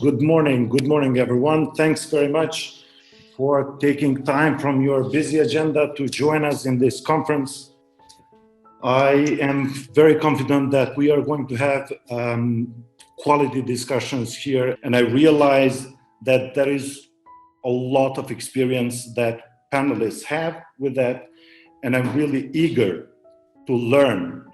Good morning, everyone. Thanks very much for taking time from your busy agenda to join us in this conference. I am very confident that we are going to have quality discussions here, and I realize that there is a lot of experience that panelists have with that, and I'm really eager to learn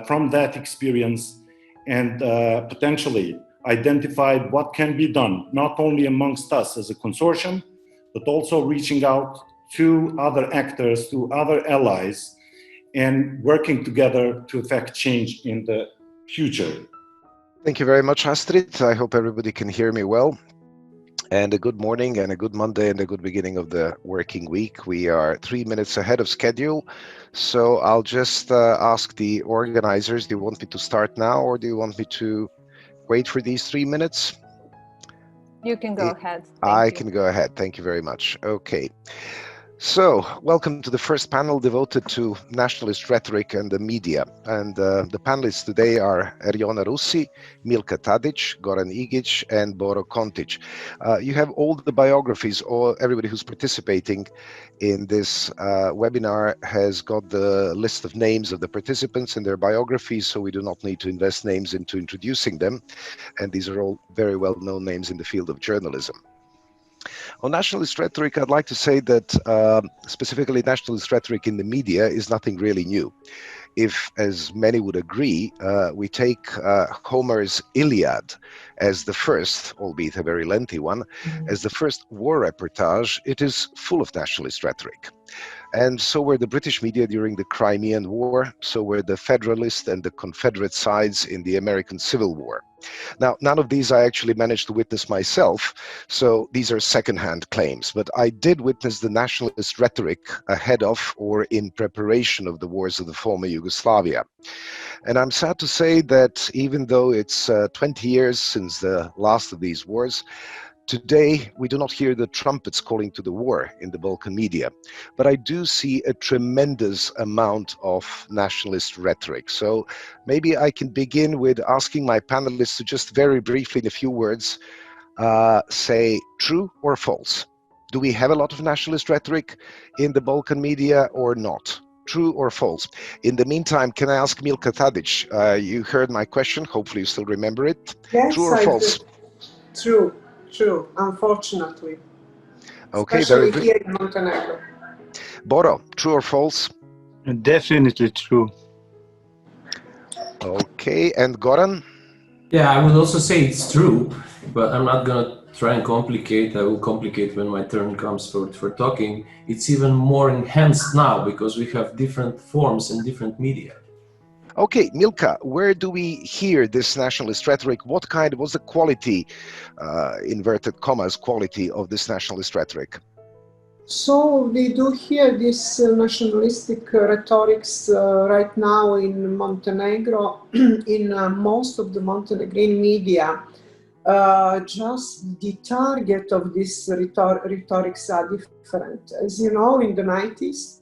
from that experience and potentially identify what can be done, not only amongst us as a consortium, but also reaching out to other actors, to other allies, and working together to effect change in the future. Thank you very much, Astrid. I hope everybody can hear me well. And a good morning and a good Monday and a good beginning of the working week. We are 3 minutes ahead of schedule. So I'll just ask the organizers, do you want me to start now or do you want me to wait for these 3 minutes? You can go ahead. I can go ahead. Thank you very much. Okay. So, welcome to the first panel devoted to nationalist rhetoric and the media. And the panelists today are Erjona Russi, Milka Tadic, Goran Igic, and Boro Kontic. You have all the biographies, or everybody who's participating in this webinar has got the list of names of the participants and their biographies, so we do not need to invest names into introducing them. And these are all very well-known names in the field of journalism. On nationalist rhetoric, I'd like to say that specifically nationalist rhetoric in the media is nothing really new. If, as many would agree, we take Homer's Iliad as the first, albeit a very lengthy one, as the first war reportage, it is full of nationalist rhetoric. And so were the British media during the Crimean War, so were the Federalist and the Confederate sides in the American Civil War. Now, none of these I actually managed to witness myself, so these are second-hand claims, but I did witness the nationalist rhetoric ahead of or in preparation of the wars of the former Yugoslavia. And I'm sad to say that even though it's 20 years since the last of these wars, today, we do not hear the trumpets calling to the war in the Balkan media, but I do see a tremendous amount of nationalist rhetoric. So maybe I can begin with asking my panelists to just very briefly, in a few words, say true or false. Do we have a lot of nationalist rhetoric in the Balkan media or not? True or false? In the meantime, can I ask Milka Tadic? You heard my question, hopefully you still remember it. Yes, true or false? Do. True, unfortunately. Okay, especially here in Montenegro. Boro, true or false? Definitely true. Okay, and Goran? Yeah, I would also say it's true, but I'm not going to try and complicate. I will complicate when my turn comes for talking. It's even more enhanced now because we have different forms and different media. Okay, Milka, where do we hear this nationalist rhetoric? What's the quality, inverted commas, quality of this nationalist rhetoric? So we do hear this nationalistic rhetorics right now in Montenegro, in most of the Montenegrin media. Just the target of this rhetorics are different. As you know, in the 90s,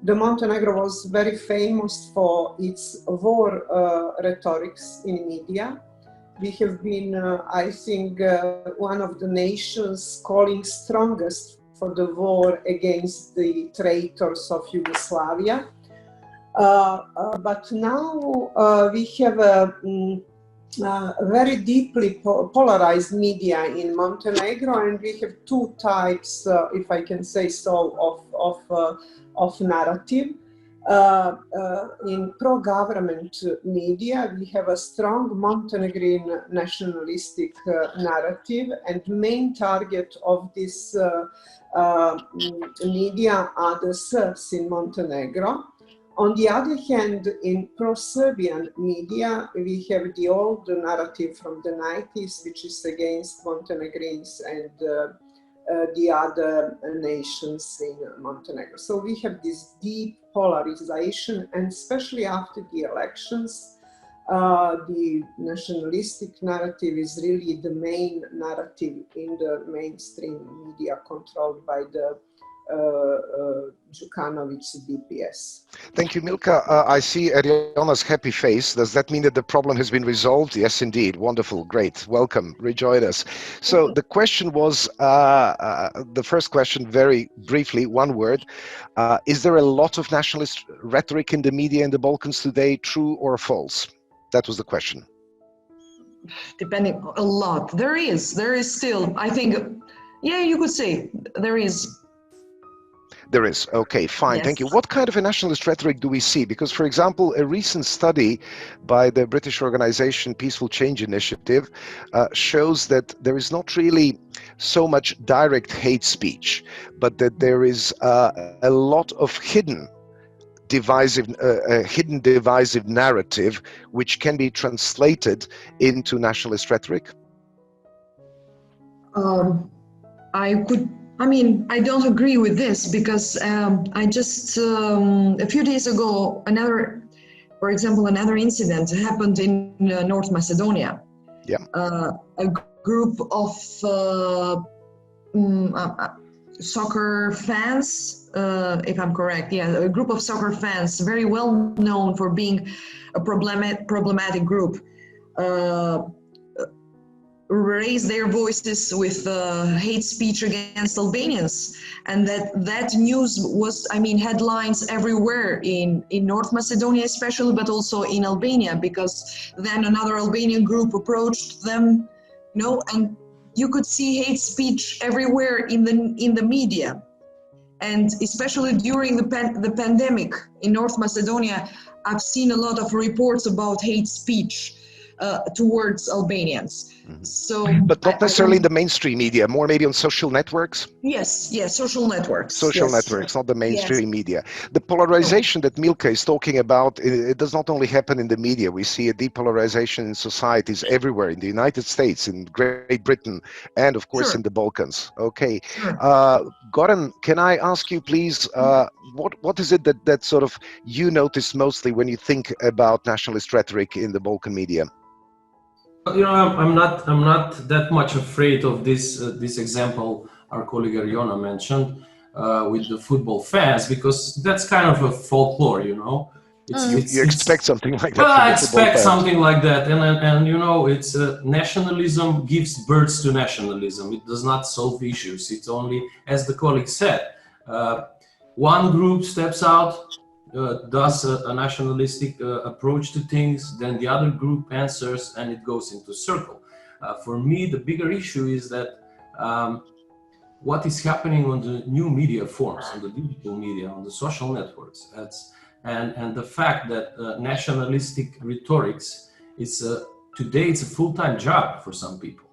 the Montenegro was very famous for its war rhetorics in media. We have been, I think, one of the nations calling strongest for the war against the traitors of Yugoslavia. But now we have a very deeply polarized media in Montenegro, and we have two types, if I can say so, of narrative. In pro-government media, we have a strong Montenegrin nationalistic narrative, and main target of this media are the Serbs in Montenegro. On the other hand, in pro-Serbian media, we have the old narrative from the 90s, which is against Montenegrins and the other nations in Montenegro. So we have this deep polarization, and especially after the elections, the nationalistic narrative is really the main narrative in the mainstream media controlled by the Djukanovic DPS. Thank you, Milka. I see Eriona's happy face. Does that mean that the problem has been resolved? Yes, indeed. Wonderful. Great. Welcome. Rejoin us. So the question was, the first question, very briefly, one word. Is there a lot of nationalist rhetoric in the media in the Balkans today, true or false? That was the question. Depending a lot. There is still, I think, yeah, you could say there is. There is. Okay, fine. Yes. Thank you. What kind of a nationalist rhetoric do we see? Because, for example, a recent study by the British organization Peaceful Change Initiative shows that there is not really so much direct hate speech, but that there is a lot of hidden divisive narrative which can be translated into nationalist rhetoric. I don't agree with this because I just a few days ago, another incident happened in North Macedonia. Yeah. A group of soccer fans, if I'm correct, a group of soccer fans, very well known for being a problematic group, raise their voices with hate speech against Albanians, and that news was, headlines everywhere in North Macedonia especially, but also in Albania, because then another Albanian group approached them, and you could see hate speech everywhere in the media, and especially during the pandemic in North Macedonia, I've seen a lot of reports about hate speech towards Albanians. Mm-hmm. So, but not necessarily in the mainstream media, more maybe on social networks. Yes, social networks. Social networks, not the mainstream media. The polarization that Milka is talking about, it does not only happen in the media. We see a depolarization in societies everywhere, in the United States, in Great Britain, and of course in the Balkans. Okay. Goran, can I ask you, please, what is it that sort of you notice mostly when you think about nationalist rhetoric in the Balkan media? I'm not that much afraid of this example our colleague Ariona mentioned with the football fans, because that's kind of a folklore, You expect something like that. Well, I expect something like that, and it's nationalism gives birth to nationalism. It does not solve issues. It's only, as the colleague said, one group steps out, does a nationalistic approach to things, then the other group answers, and it goes into circle. For me, the bigger issue is that what is happening on the new media forms, on the digital media, on the social networks, and the fact that nationalistic rhetorics is today it's a full-time job for some people,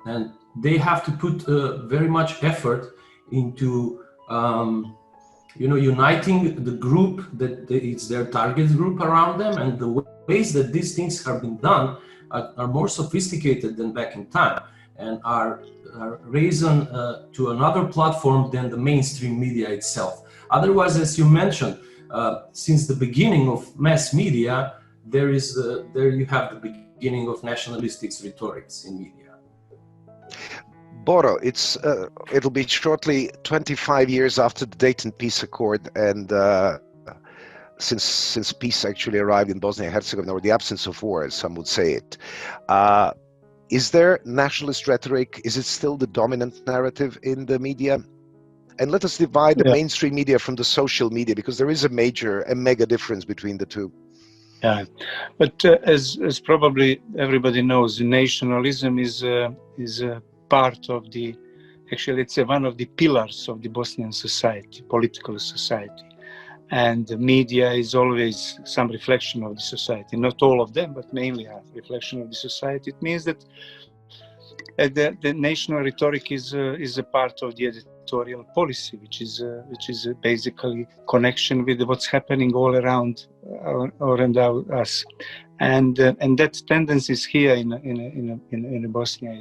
and they have to put very much effort into uniting the group that it's their target group around them, and the ways that these things have been done are more sophisticated than back in time, and are risen to another platform than the mainstream media itself. Otherwise, as you mentioned, since the beginning of mass media, there you have the beginning of nationalistic rhetorics in media. Boro, it'll be shortly 25 years after the Dayton Peace Accord, and since peace actually arrived in Bosnia and Herzegovina, or the absence of war, as some would say it. Is there nationalist rhetoric? Is it still the dominant narrative in the media? And let us divide the mainstream media from the social media, because there is a mega difference between the two. Yeah, but as probably everybody knows, nationalism is a part of it's one of the pillars of the Bosnian society, political society. And the media is always some reflection of the society. Not all of them, but mainly a reflection of the society. It means that the national rhetoric is a part of the editorial policy, which is basically connection with what's happening all around us, and that tendency is here in Bosnia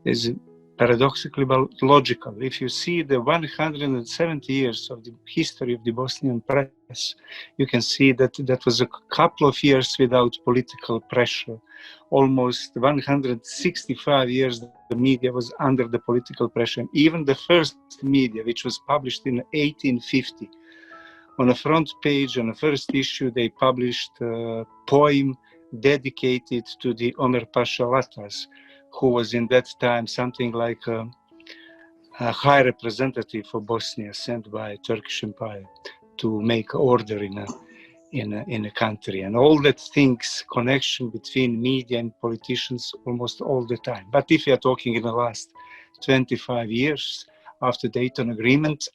is paradoxically but logical. If you see the 170 years of the history of the Bosnian press, you can see that was a couple of years without political pressure. Almost 165 years the media was under the political pressure. Even the first media, which was published in 1850, on the front page, on the first issue, they published a poem dedicated to the Ömer Pasha Latas, who was in that time something like a high representative for Bosnia sent by Turkish Empire to make order in a country, and all that things, connection between media and politicians almost all the time. But if you are talking in the last 25 years after Dayton Agreement,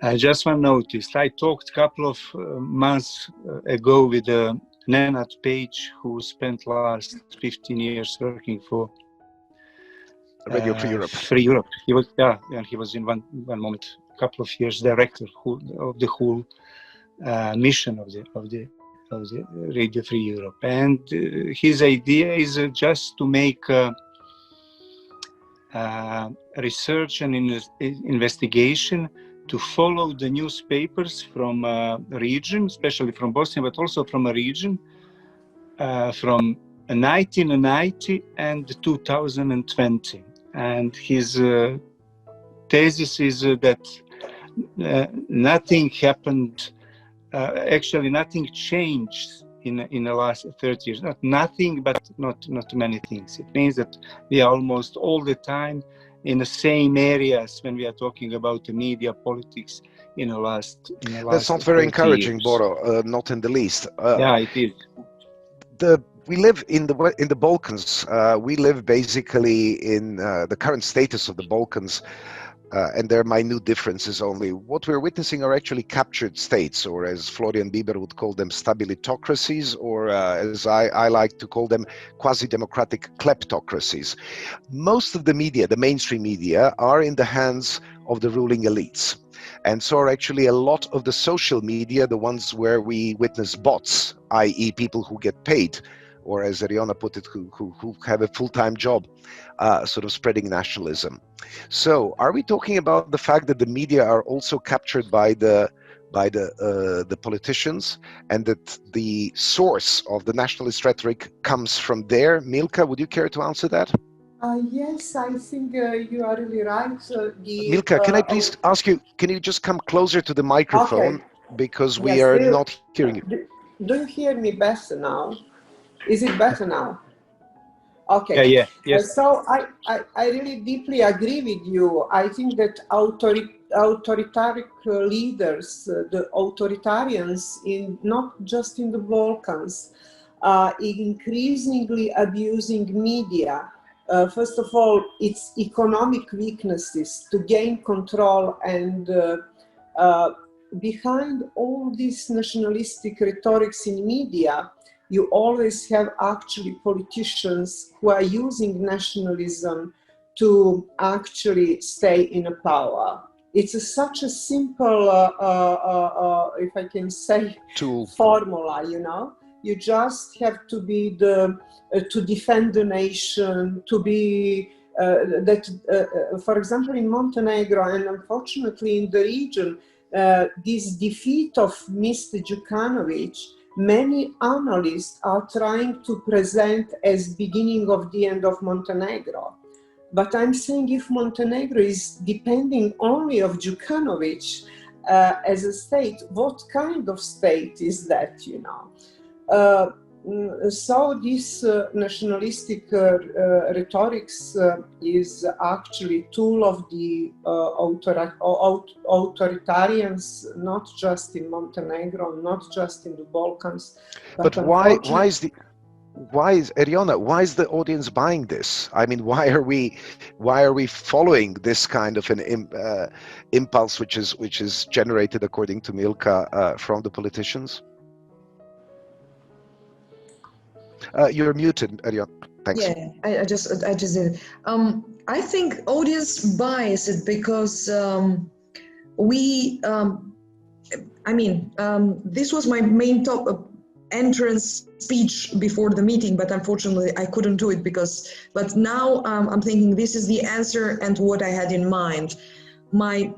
I just one noticed. I talked a couple of months ago with Nenad Page, who spent last 15 years working for Radio Free Europe. Free Europe. He was and he was in one moment, a couple of years, director of the whole mission of the Radio Free Europe. And his idea is just to make research and investigation to follow the newspapers from a region, especially from Bosnia, but also from a region from 1990 and 2020. And his thesis is that nothing happened, actually nothing changed in the last 30 years. Not nothing, but not many things. It means that we are almost all the time in the same areas when we are talking about the media, politics in the last. That's not very encouraging, Boro. Not in the least. Yeah, it is. We live in the Balkans. We live basically in the current status of the Balkans, and there are minute differences only. What we're witnessing are actually captured states, or as Florian Bieber would call them, stabilitocracies, or as I like to call them, quasi-democratic kleptocracies. Most of the media, the mainstream media, are in the hands of the ruling elites. And so are actually a lot of the social media, the ones where we witness bots, i.e. people who get paid, or as Ariana put it, who have a full-time job, sort of spreading nationalism. So are we talking about the fact that the media are also captured by the politicians, and that the source of the nationalist rhetoric comes from there? Milka, would you care to answer that? Yes, I think you are really right. Milka, can I please ask you, can you just come closer to the microphone? Okay. Because we are not hearing you. Do you hear me better now? Is it better now? Okay. Yeah, yes. So I really deeply agree with you. I think that authoritarian leaders, the authoritarians, not just in the Balkans, are increasingly abusing media. First of all, it's economic weaknesses to gain control, and behind all these nationalistic rhetorics in media, you always have actually politicians who are using nationalism to actually stay in power. It's such a simple, if I can say, tool, formula, you know. You just have to be to defend the nation, to be for example, in Montenegro, and unfortunately in the region, this defeat of Mr. Đukanović, many analysts are trying to present as beginning of the end of Montenegro. But I'm saying, if Montenegro is depending only of Đukanović as a state, what kind of state is that, you know? So this nationalistic rhetorics is actually a tool of the authoritarians, not just in Montenegro, not just in the Balkans. But why is Ariana, why is the audience buying this? I mean, why are we following this kind of an impulse which is generated, according to Milka, from the politicians? You're muted, Ariana. Thanks. Yeah, I just did it. I think audience buys it because this was my main entrance speech before the meeting, but unfortunately I couldn't do it but now I'm thinking this is the answer and what I had in mind. My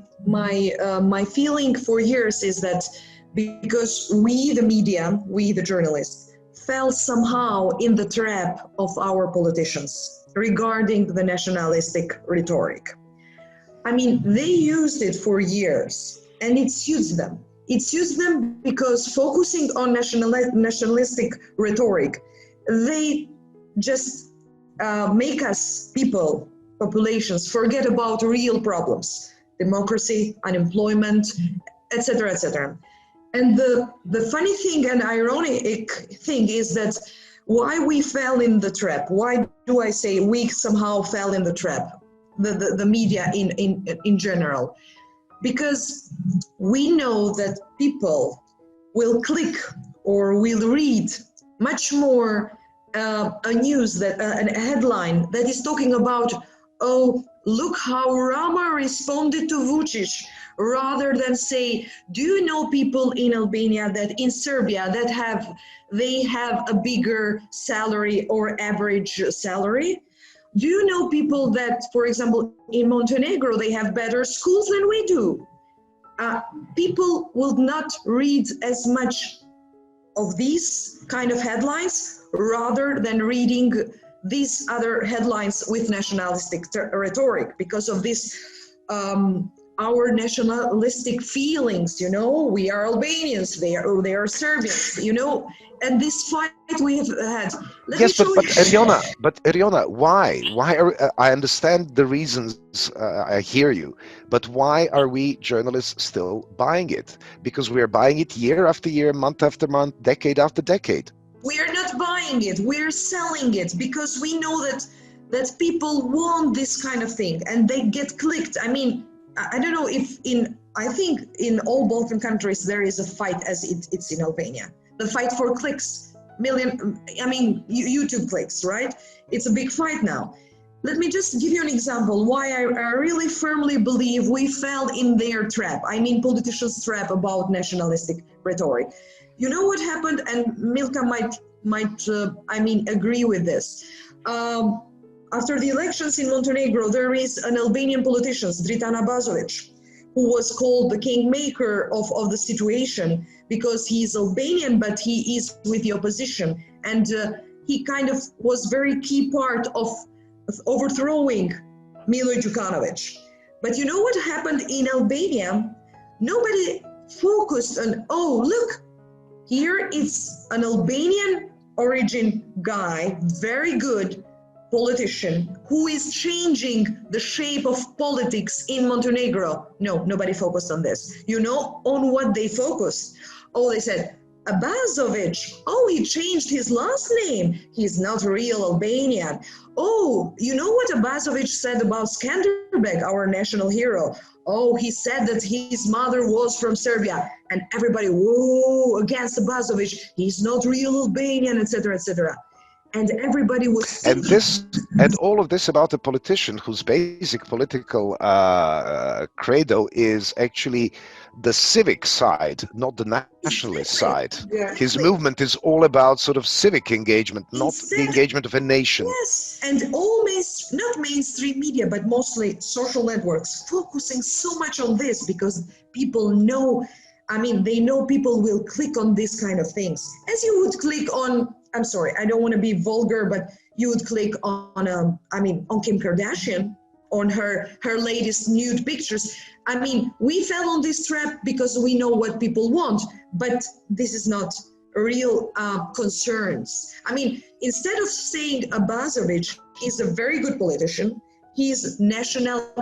feeling for years is that because we, the media, we, the journalists, fell somehow in the trap of our politicians. regarding the nationalistic rhetoric. I mean, they used it for years and it suits them. It suits them because focusing on nationalistic rhetoric, they just make us people, populations, forget about real problems, democracy, unemployment, etc., etc. And the funny thing and ironic thing is that why we fell in the trap, why do I say we somehow fell in the trap, the media in general? Because we know that people will click or will read much more a news, that a headline that is talking about, oh, look how Rama responded to Vučić, rather than say, do you know people in Albania that in Serbia that they have a bigger salary or average salary? Do you know people that, for example, in Montenegro, they have better schools than we do? People will not read as much of these kind of headlines rather than reading these other headlines with nationalistic rhetoric because of this, our nationalistic feelings, you know, we are Albanians, they are Serbians, you know, and this fight we have had. Yes, but Eriona, why? Why are, I understand the reasons, I hear you, but why are we journalists still buying it? Because we are buying it year after year, month after month, decade after decade. We are not buying it, we're selling it because we know that people want this kind of thing and they get clicked. I mean, I don't know if I think in all Balkan countries there is a fight as it's in Albania. The fight for clicks, YouTube clicks, right? It's a big fight now. Let me just give you an example why I really firmly believe we fell in their trap. I mean, politicians' trap about nationalistic rhetoric. You know what happened, and Milka might agree with this. After the elections in Montenegro, there is an Albanian politician, Dritan Abazovic, who was called the kingmaker of the situation because he is Albanian, but he is with the opposition. And he kind of was very key part of overthrowing Milo Đukanović. But you know what happened in Albania? Nobody focused on, oh, look, here it's an Albanian origin guy, very good politician, who is changing the shape of politics in Montenegro. No, nobody focused on this. You know on what they focused? Oh, they said, Abazovic, oh, he changed his last name. He's not real Albanian. Oh, you know what Abazovic said about Skanderbeg, our national hero? Oh, he said that his mother was from Serbia, and everybody, whoa, against Abazovic. He's not real Albanian, etc., etc. And everybody was and all of this about a politician whose basic political credo is actually the civic side, not the nationalist side. Yeah. His movement is all about sort of civic engagement, not the engagement of a nation. Yes, and all not mainstream media, but mostly social networks, focusing so much on this because people know, they know people will click on this kind of things. As you would click on, I'm sorry, I don't want to be vulgar, but you would click on Kim Kardashian, on her latest nude pictures. We fell on this trap because we know what people want, but this is not real concerns. Instead of saying Abazovic, he's a very good politician, he's national,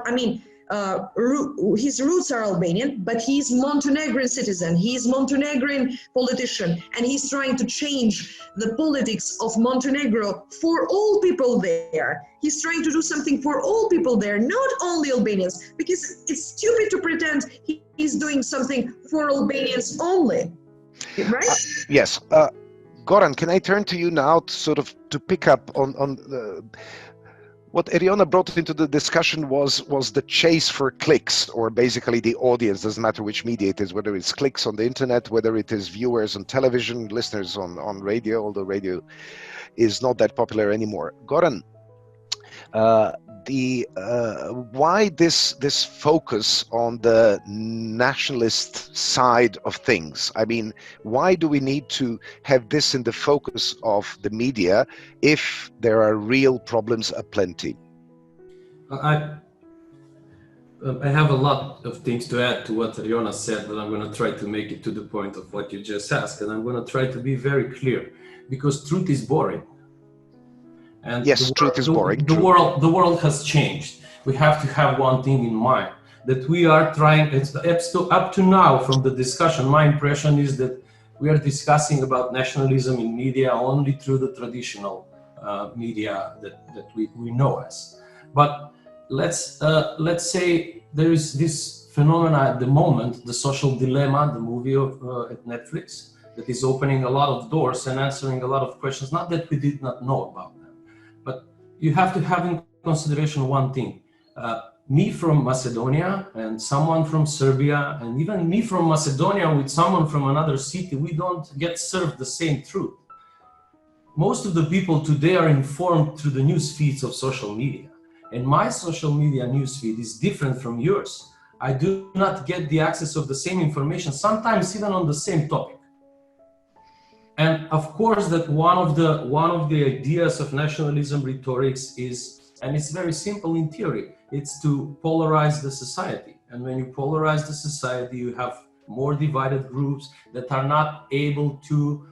his roots are Albanian, but he's Montenegrin citizen, he's Montenegrin politician, and he's trying to change the politics of Montenegro for all people there. He's trying to do something for all people there, not only Albanians, because it's stupid to pretend he's doing something for Albanians only, right? Yes. Goran, can I turn to you now to pick up on what Eriona brought into the discussion was the chase for clicks, or basically the audience, doesn't matter which media it is, whether it's clicks on the internet, whether it is viewers on television, listeners on radio, although radio is not that popular anymore. Goran, why this focus on the nationalist side of things? I mean, why do we need to have this in the focus of the media if there are real problems aplenty? I have a lot of things to add to what Riona said, but I'm going to try to make it to the point of what you just asked, and I'm going to try to be very clear, because truth is boring. And yes, truth is boring. The world has changed. We have to have one thing in mind, that we are trying, up to now from the discussion, my impression is that we are discussing about nationalism in media only through the traditional media that we know as. But let's say there is this phenomena at the moment, the social dilemma, the movie at Netflix, that is opening a lot of doors and answering a lot of questions, not that we did not know about them. But you have to have in consideration one thing. Me from Macedonia and someone from Serbia, and even me from Macedonia with someone from another city, we don't get served the same truth. Most of the people today are informed through the news feeds of social media. And my social media newsfeed is different from yours. I do not get the access of the same information, sometimes even on the same topic. And of course, that one of the ideas of nationalism rhetorics is, and it's very simple in theory, it's to polarize the society. And when you polarize the society, you have more divided groups that are not able to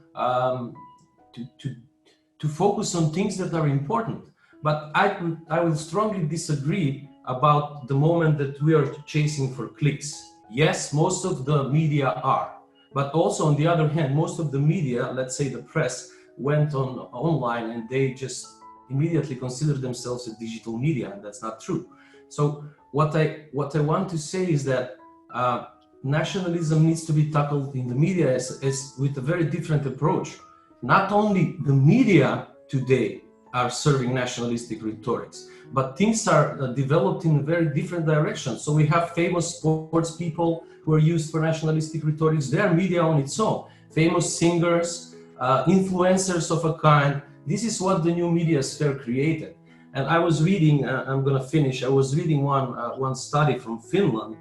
focus on things that are important. But I will strongly disagree about the moment that we are chasing for clicks. Yes, most of the media are, but also on the other hand, most of the media, let's say the press, went online and they just immediately consider themselves a digital media, and that's not true. So what I want to say is that nationalism needs to be tackled in the media as with a very different approach. Not only the media today are serving nationalistic rhetorics, but things are developed in a very different direction. So we have famous sports people who are used for nationalistic rhetorics. They are media on its own. Famous singers, influencers of a kind. This is what the new media sphere created. And I was reading, I'm going to finish, I was reading one study from Finland.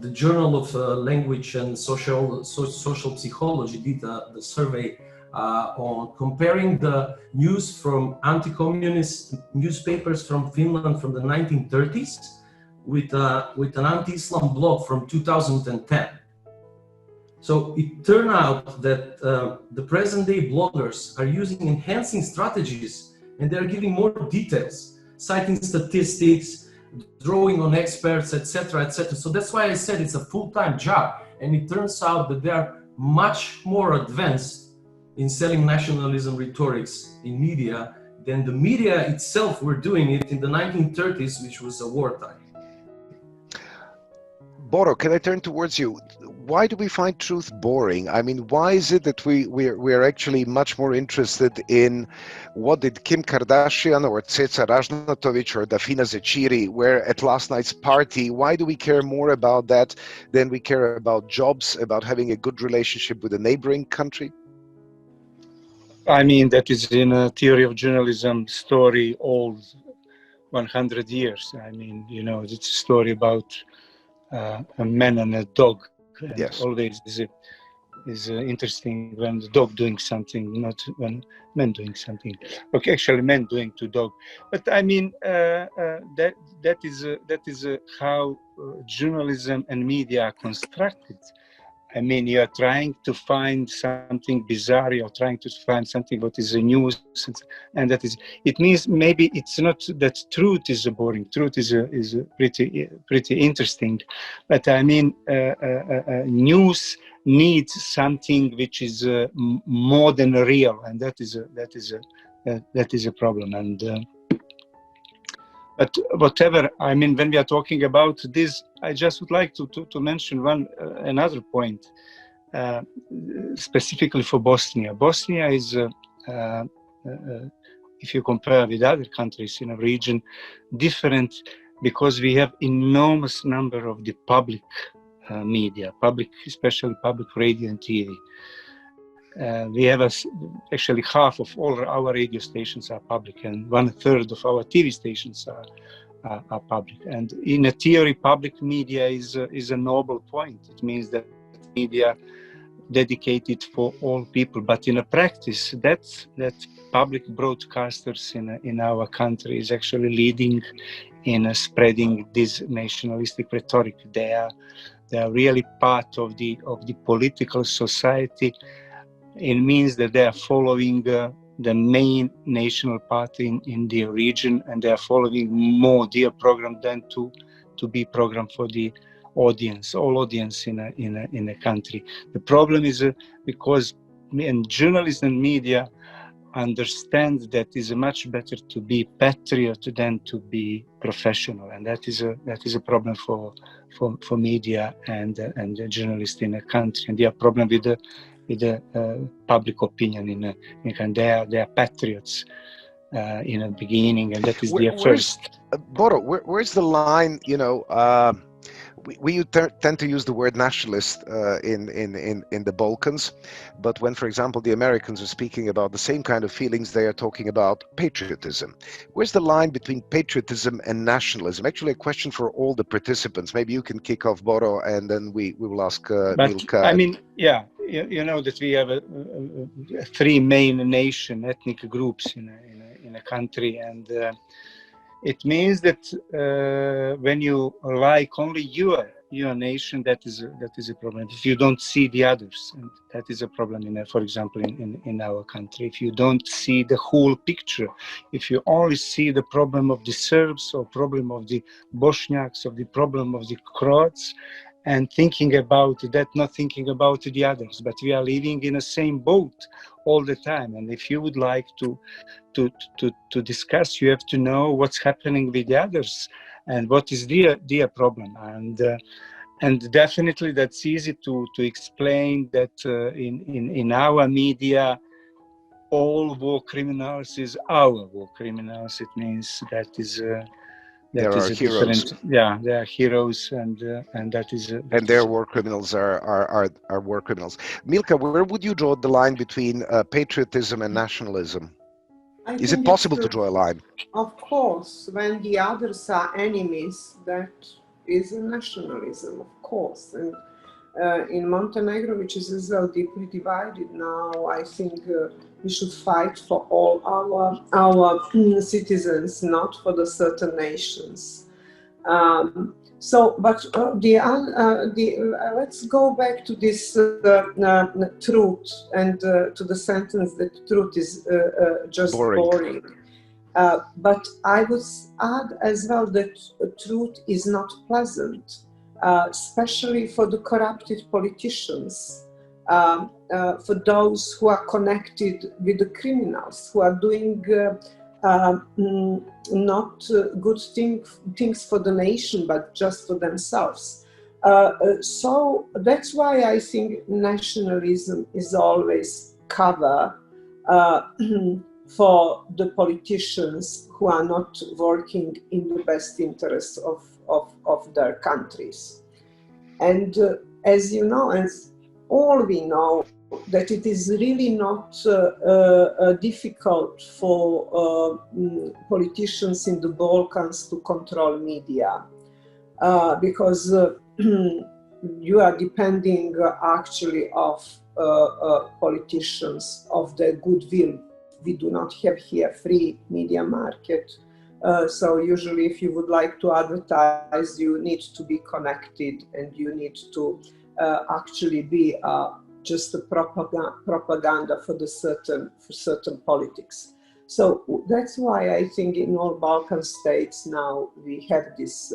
The Journal of Language and Social Psychology did the survey on comparing the news from anti-communist newspapers from Finland from the 1930s with an anti-Islam blog from 2010. So it turned out that the present-day bloggers are using enhancing strategies, and they're giving more details, citing statistics, drawing on experts, etc., etc. So that's why I said it's a full-time job, and it turns out that they are much more advanced in selling nationalism rhetorics in media than the media itself were doing it in the 1930s, which was a wartime. Boro, can I turn towards you? Why do we find truth boring? I mean, why is it that we're actually much more interested in what did Kim Kardashian or Ceca Ražnatović or Dafina Zečiri wear at last night's party? Why do we care more about that than we care about jobs, about having a good relationship with a neighboring country? I mean, that is in a theory of journalism story old 100 years. I mean, you know, it's a story about a man and a dog. And yes. Always is interesting when the dog doing something, not when men doing something. Okay, actually, men doing to dog. But I mean, that is how journalism and media are constructed. I mean, you are trying to find something bizarre, you're trying to find something what is a news, and that is, it means maybe it's not that truth is boring, truth is pretty interesting, but I mean, news needs something which is more than real, and that is a problem. And but whatever, I mean, when we are talking about this, I just would like to mention another point, specifically for Bosnia. Bosnia is, if you compare with other countries in a region, different because we have enormous number of the public media, especially public radio and TV. We have actually half of all our radio stations are public, and 1/3 of our TV stations are public. And in a theory, public media is a noble point. It means that media dedicated for all people, but in a practice, that public broadcasters in our country is actually leading in spreading this nationalistic rhetoric. They are really part of the political society. It means that they are following the main national party in the region, and they are following more their program than to be program for the audience, all audience in a country. The problem is because journalists and media understand that it's much better to be patriot than to be professional, and that is a problem for media and the journalists in a country, and they have problem with the public opinion in they are patriots in the beginning, and that is their first. Boro, where's the line? You know, we tend to use the word nationalist in the Balkans, but when, for example, the Americans are speaking about the same kind of feelings, they are talking about patriotism. Where's the line between patriotism and nationalism? Actually, a question for all the participants. Maybe you can kick off, Boro, and then we will ask Milka. I mean, yeah, you know that we have three main ethnic groups in a country, and it means that when you like only your nation, that is a problem. If you don't see the others, and that is a problem for example, in our country. If you don't see the whole picture, if you only see the problem of the Serbs or problem of the Bosniaks or the problem of the Croats, and thinking about that, not thinking about the others, but we are living in the same boat all the time. And if you would like to discuss, you have to know what's happening with the others and what is their problem. And definitely that's easy to explain that in our media, all war criminals is our war criminals. It means that is there are heroes. Yeah, they are heroes, and that is. And their war criminals are war criminals. Milka, where would you draw the line between patriotism and nationalism? Is it possible to draw a line? Of course, when the others are enemies, that is a nationalism, of course. And in Montenegro, which is as well deeply divided now, I think we should fight for all our citizens, not for the certain nations. Let's go back to this truth and to the sentence that truth is just boring. But I would add as well that truth is not pleasant, especially for the corrupted politicians, for those who are connected with the criminals, who are doing not good things for the nation, but just for themselves. So that's why I think nationalism is always cover for the politicians who are not working in the best interest of their countries. And as you know, as all we know, that it is really not difficult for politicians in the Balkans to control media, because you are depending actually of politicians, of their goodwill. We do not have here free media market. So usually if you would like to advertise, you need to be connected, and you need to actually be just a propaganda for certain politics. So that's why I think in all Balkan states now we have this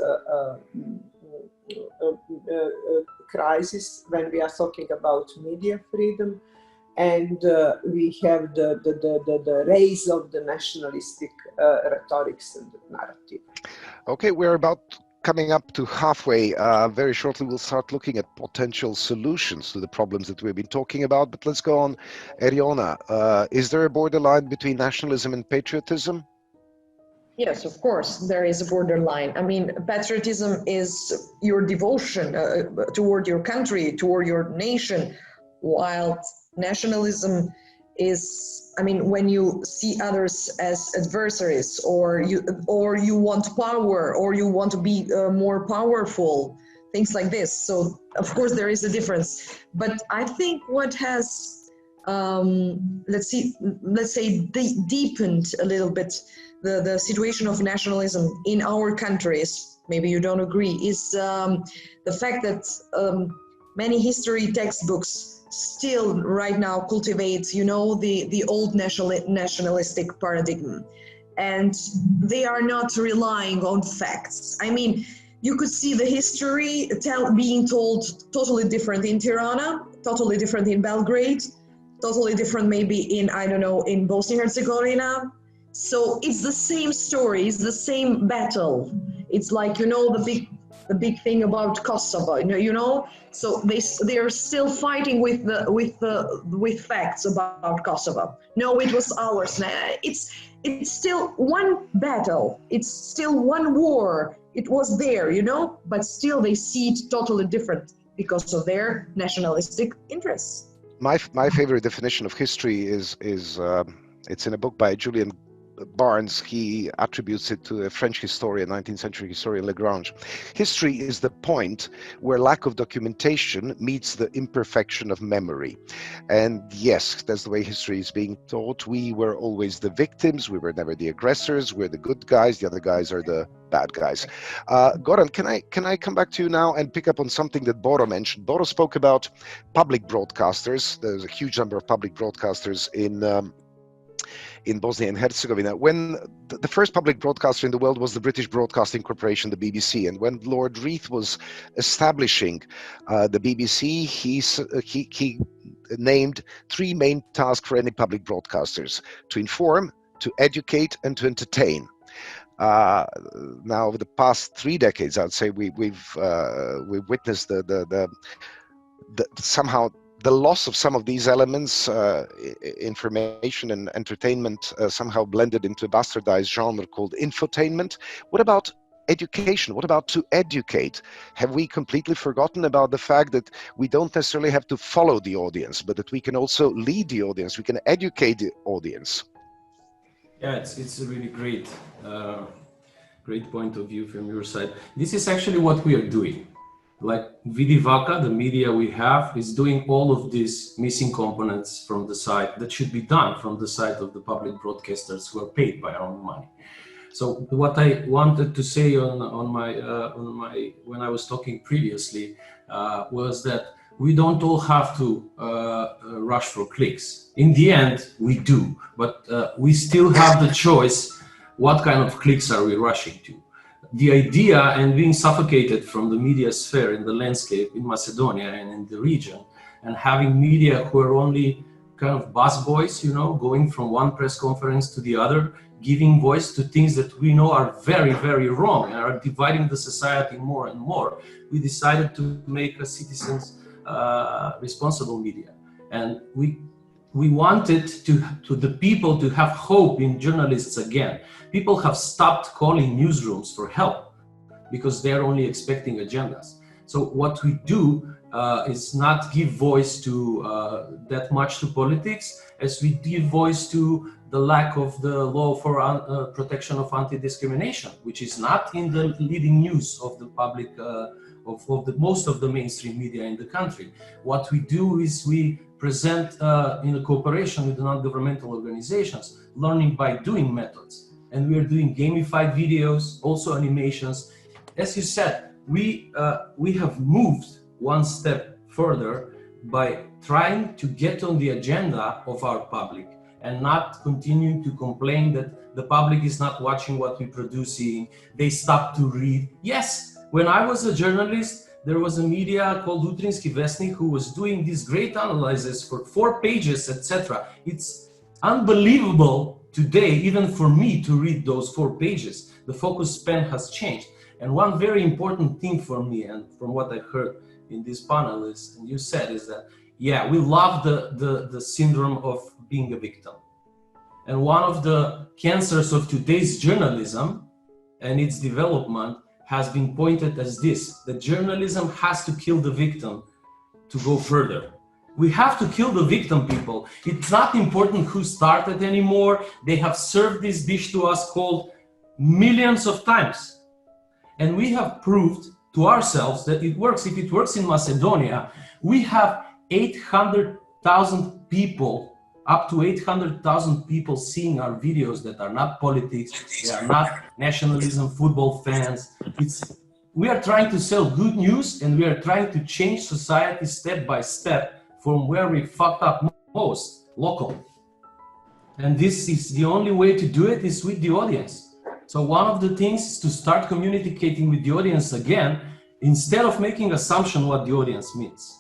crisis when we are talking about media freedom, and we have the rise of the nationalistic rhetorics and the narrative. Okay, we're about coming up to halfway. Very shortly, we'll start looking at potential solutions to the problems that we've been talking about. But let's go on. Eriona, is there a borderline between nationalism and patriotism? Yes, of course, there is a borderline. I mean, patriotism is your devotion toward your country, toward your nation, while nationalism is, I mean, when you see others as adversaries, or you want power, or you want to be more powerful, things like this. So of course there is a difference. But I think what has, let's say deepened a little bit the situation of nationalism in our countries, maybe you don't agree, is the fact that many history textbooks still right now cultivate, you know, the old nationalistic paradigm, and they are not relying on facts. I mean, you could see the history being told totally different in Tirana, totally different in Belgrade, totally different maybe in, I don't know, in Bosnia and Herzegovina. So it's the same story, it's the same battle. It's like, you know, the big thing about Kosovo, you know. So they are still fighting with facts about Kosovo. No, it was ours. It's still one battle. It's still one war. It was there, you know. But still, they see it totally different because of their nationalistic interests. My favorite definition of history is it's in a book by Julian Barnes. He attributes it to a French historian, 19th century historian Lagrange. History is the point where lack of documentation meets the imperfection of memory. And yes, that's the way history is being taught. We were always the victims. We were never the aggressors. We're the good guys. The other guys are the bad guys. Goran, can I come back to you now and pick up on something that Boro mentioned? Boro spoke about public broadcasters. There's a huge number of public broadcasters in Bosnia and Herzegovina. When the first public broadcaster in the world was the British Broadcasting Corporation, the BBC, and when Lord Reith was establishing the BBC, he named three main tasks for any public broadcasters: to inform, to educate, and to entertain. Now, over the past 3 decades, I'd say we've witnessed somehow the loss of some of these elements, information and entertainment, somehow blended into a bastardized genre called infotainment. What about education? What about to educate? Have we completely forgotten about the fact that we don't necessarily have to follow the audience, but that we can also lead the audience, we can educate the audience? Yeah, it's a really great point of view from your side. This is actually what we are doing. Like Vidi Vaca, the media we have, is doing all of these missing components from the side that should be done from the side of the public broadcasters who are paid by our own money. So what I wanted to say on my when I was talking previously was that we don't all have to rush for clicks. In the end, we do, but we still have the choice. What kind of clicks are we rushing to? The idea and being suffocated from the media sphere in the landscape in Macedonia and in the region, and having media who are only kind of busboys, you know, going from one press conference to the other, giving voice to things that we know are very, very wrong and are dividing the society more and more. We decided to make a citizens responsible media, and we wanted to the people to have hope in journalists again. People have stopped calling newsrooms for help because they're only expecting agendas. So what we do is not give voice to that much to politics, as we give voice to the lack of the law for protection of anti-discrimination, which is not in the leading news of the public, of the most of the mainstream media in the country. What we do is we present in a cooperation with the non-governmental organizations, learning by doing methods. And we are doing gamified videos, also animations. As you said, we have moved one step further by trying to get on the agenda of our public and not continuing to complain that the public is not watching what we're producing, they stop to read. Yes, when I was a journalist, there was a media called Utrinski Vesnik who was doing these great analyses for 4 pages, etc. It's unbelievable today, even for me, to read those 4 pages. The focus span has changed. And one very important thing for me, and from what I heard in this panel is, and you said, is that, yeah, we love the syndrome of being a victim. And one of the cancers of today's journalism and its development has been pointed as this: that journalism has to kill the victim to go further. We have to kill the victim, people. It's not important who started anymore. They have served this dish to us cold millions of times. And we have proved to ourselves that it works. If it works in Macedonia, we have 800,000 people, up to 800,000 people seeing our videos that are not politics, they are not nationalism, football fans. We are trying to sell good news, and we are trying to change society step by step from where we fucked up most, local. And this is the only way to do it is with the audience. So one of the things is to start communicating with the audience again, instead of making assumption what the audience means.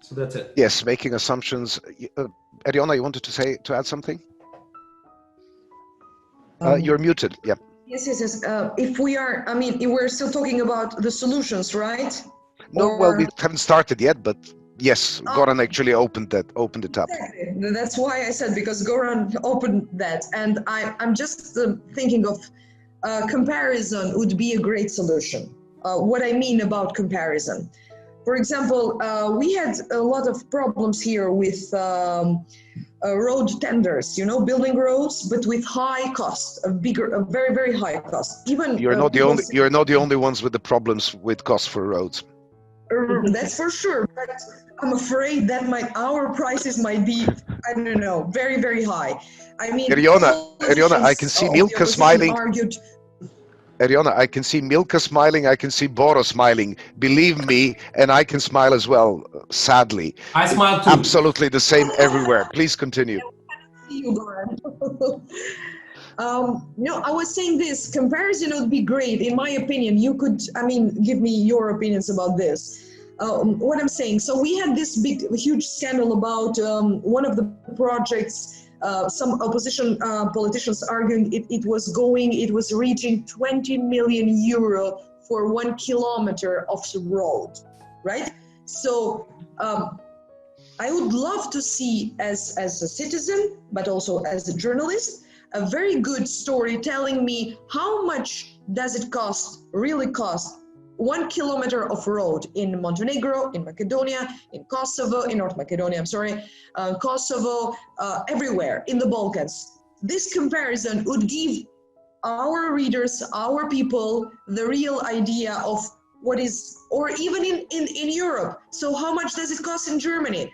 So that's it. Yes, making assumptions. Ariona, you wanted to add something? You're muted. Yeah. Yes. If we are, I mean, we're still talking about the solutions, right? No, well, we haven't started yet, but yes, Goran actually opened it up. Exactly. That's why I said, because Goran opened that, and I'm just thinking of comparison would be a great solution. What I mean about comparison. For example, we had a lot of problems here with road tenders, you know, building roads, but with high cost, a very, very high cost. Even you're not the only ones with the problems with cost for roads. That's for sure, but I'm afraid that our prices might be, I don't know, very, very high. I mean, Ariona, I can see Milka smiling. Ariona, I can see Milka smiling, I can see Boro smiling. Believe me, and I can smile as well, sadly. I smile too. Absolutely the same everywhere. Please continue. No, I was saying this, comparison would be great. In my opinion, you could, I mean, give me your opinions about this. What I'm saying, so we had this huge scandal about one of the projects. Some opposition politicians arguing it was reaching 20 million euro for 1 kilometer of road, right? So I would love to see, as a citizen, but also as a journalist, a very good story telling me how much does it really cost 1 kilometer of road in Montenegro, in Macedonia, in Kosovo, in North Macedonia, I'm sorry, Kosovo, everywhere in the Balkans. This comparison would give our readers, our people, the real idea of what is, or even in Europe. So how much does it cost in Germany?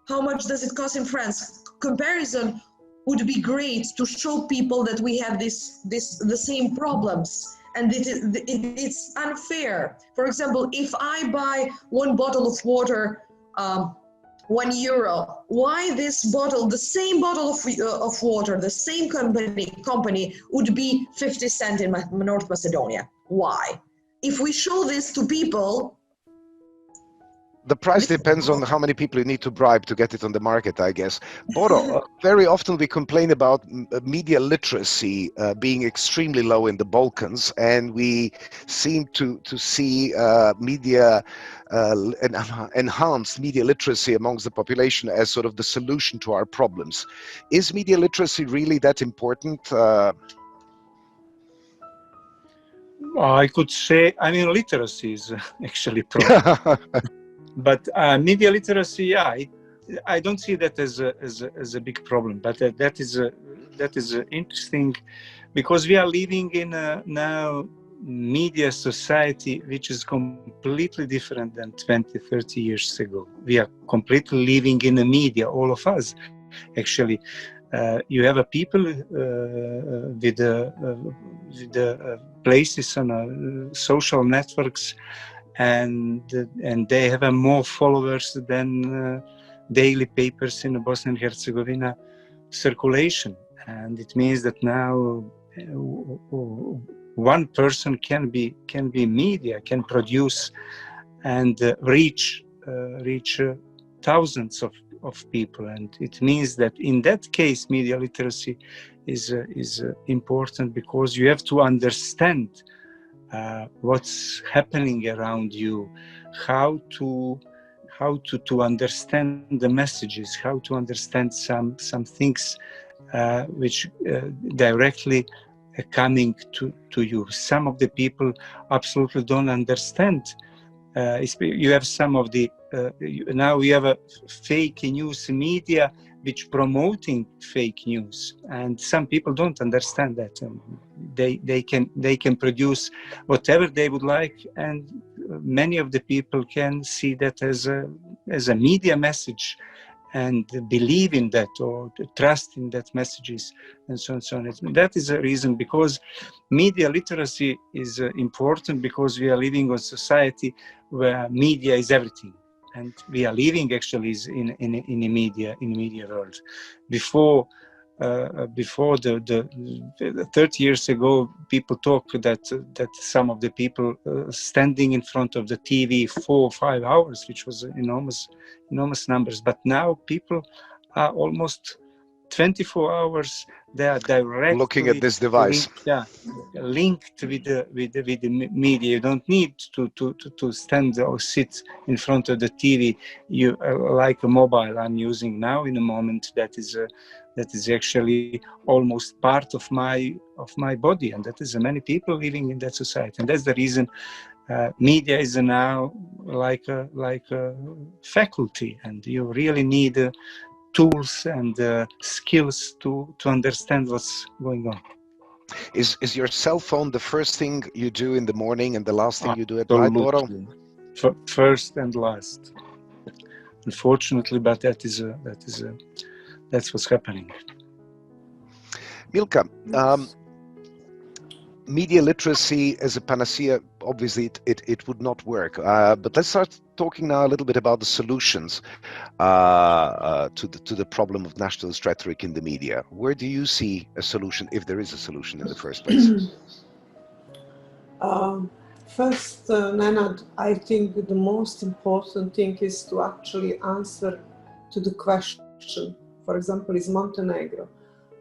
How much does it cost in France? Comparison would be great to show people that we have the same problems. And it's unfair. For example, if I buy one bottle of water, €1, why this bottle, the same bottle of water, the same company would be 50 cents in North Macedonia? Why? If we show this to people, the price depends on how many people you need to bribe to get it on the market, I guess. Boro, very often we complain about media literacy being extremely low in the Balkans, and we seem to see enhanced media literacy amongst the population as sort of the solution to our problems. Is media literacy really that important? I could say, I mean, literacy is actually problem. But media literacy, yeah, I don't see that as a big problem. But that is interesting, because we are living in a now media society which is completely different than 20, 30 years ago. We are completely living in the media, all of us. Actually, you have a people with the places on social networks, and they have more followers than daily papers in Bosnia and Herzegovina circulation. And it means that now one person can be media, can produce and reach thousands of people. And it means that in that case, media literacy is important, because you have to understand what's happening around you, how to understand the messages, how to understand some things which directly are coming to you. Some of the people absolutely don't understand. You have some of the now we have a fake news media which promoting fake news, and some people don't understand that. They can produce whatever they would like, and many of the people can see that as a media message and believe in that or trust in that messages and so on and so on. That is a reason, because media literacy is important, because we are living in a society where media is everything. And we are living actually in a media world. Before the 30 years ago, people talk that some of the people standing in front of the TV 4 or 5 hours, which was enormous numbers. But now people are almost 24 hours. They are directly looking at this device. linked with the media. You don't need to stand or sit in front of the TV. You like a mobile I'm using now in a moment that is actually almost part of my body, and that is many people living in that society. And that's the reason media is now like a faculty, and you really need tools and skills to understand what's going on. Is your cell phone the first thing you do in the morning and the last thing you do at night, Boro? First and last, unfortunately, but that's what's happening. Milka, media literacy as a panacea, obviously it would not work. But let's start talking now a little bit about the solutions to the problem of nationalist rhetoric in the media. Where do you see a solution, if there is a solution in the first place? First, Nenad, I think the most important thing is to actually answer to the question. For example, is Montenegro.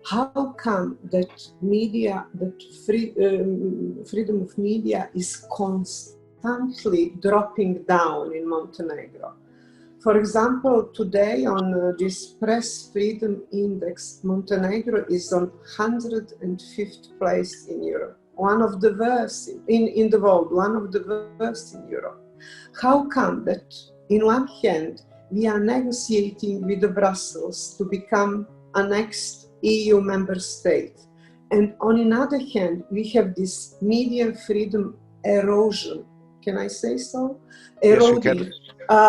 How come that media, that freedom of media is constantly dropping down in Montenegro? For example, today on this Press Freedom Index, Montenegro is on 105th place in Europe. One of the worst in the world, one of the worst in Europe. How come that in one hand we are negotiating with the Brussels to become a next EU member state, and on another hand we have this media freedom erosion? Can I say so? Eroding. Yes, you can.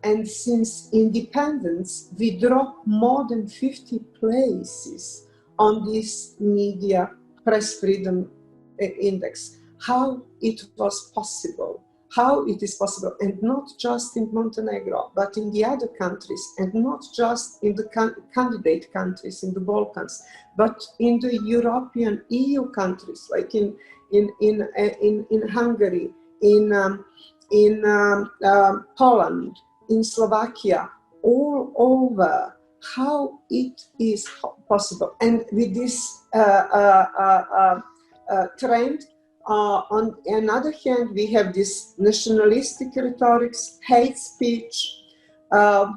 And since independence, we dropped more than 50 places on this media press freedom index. How it was possible? How it is possible, and not just in Montenegro, but in the other countries, and not just in the candidate countries in the Balkans, but in the European EU countries, like in Hungary, in Poland, in Slovakia, all over. How it is possible? And with this trend, on another hand, we have this nationalistic rhetorics, hate speech, a